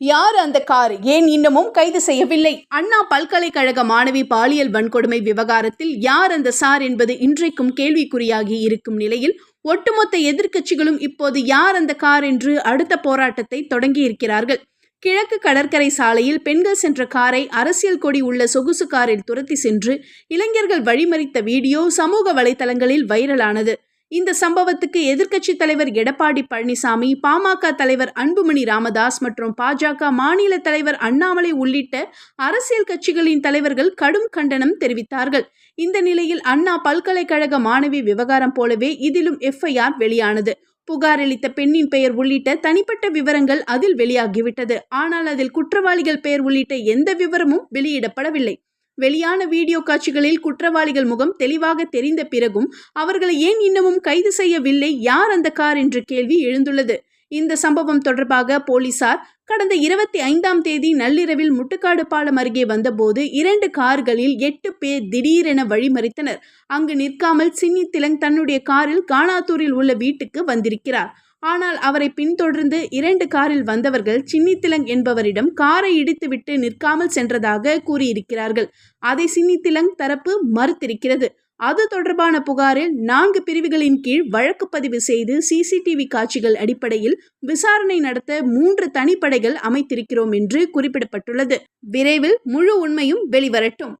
யார் அந்த கார்? ஏன் இன்னமும் கைது செய்யவில்லை? அண்ணா பல்கலைக்கழக மாணவி பாலியல் வன்கொடுமை விவகாரத்தில் யார் அந்த சார் என்பது இன்றைக்கும் கேள்விக்குறியாகி இருக்கும் நிலையில் ஒட்டுமொத்த எதிர்க்கட்சிகளும் இப்போது யார் அந்த கார் என்று அடுத்த போராட்டத்தை தொடங்கியிருக்கிறார்கள். கிழக்கு கடற்கரை சாலையில் பெண்கள் சென்ற காரை அரசியல் கொடி உள்ள சொகுசு காரில் துரத்தி சென்று இளைஞர்கள் வழிமறித்த வீடியோ சமூக வலைதளங்களில் வைரலானது. இந்த சம்பவத்துக்கு எதிர்க்கட்சித் தலைவர் எடப்பாடி பழனிசாமி, பாமக தலைவர் அன்புமணி ராமதாஸ் மற்றும் பாஜக மாநில தலைவர் அண்ணாமலை உள்ளிட்ட அரசியல் கட்சிகளின் தலைவர்கள் கடும் கண்டனம் தெரிவித்தார்கள். இந்த நிலையில் அண்ணா பல்கலைக்கழக மாணவி விவகாரம் போலவே இதிலும் எஃப்ஐஆர் வெளியானது. புகாரளித்த பெண்ணின் பெயர் உள்ளிட்ட தனிப்பட்ட விவரங்கள் அதில் வெளியாகிவிட்டது. ஆனால் அதில் குற்றவாளிகள் பெயர் உள்ளிட்ட எந்த விவரமும் வெளியிடப்படவில்லை. வெளியான வீடியோ காட்சிகளில் குற்றவாளிகள் முகம் தெளிவாக தெரிந்த பிறகும் அவர்களை ஏன் இன்னமும் கைது செய்யவில்லை? யார் அந்த கார் என்ற கேள்வி எழுந்துள்ளது. இந்த சம்பவம் தொடர்பாக போலீசார் கடந்த 25ஆம் தேதி நள்ளிரவில் முட்டுக்காடு பாலம் அருகே வந்தபோது 2 கார்களில் 8 பேர் திடீரென வழிமறித்தனர். அங்கு நிற்காமல் சின்னி திலங் தன்னுடைய காரில் கானாத்தூரில் உள்ள வீட்டுக்கு வந்திருக்கிறார். ஆனால் அவரை பின்தொடர்ந்து 2 காரில் வந்தவர்கள் சின்னி திலங் என்பவரிடம் காரை இடித்துவிட்டு நிற்காமல் சென்றதாக கூறியிருக்கிறார்கள். அதை சின்னி திலங் தரப்பு மறுத்திருக்கிறது. அது தொடர்பான புகாரில் 4 பிரிவுகளின் கீழ் வழக்கு பதிவு செய்து சிசிடிவி காட்சிகள் அடிப்படையில் விசாரணை நடத்த 3 தனிப்படைகள் அமைத்திருக்கிறோம் என்று குறிப்பிடப்பட்டுள்ளது. விரைவில் முழு உண்மையும் வெளிவரட்டும்.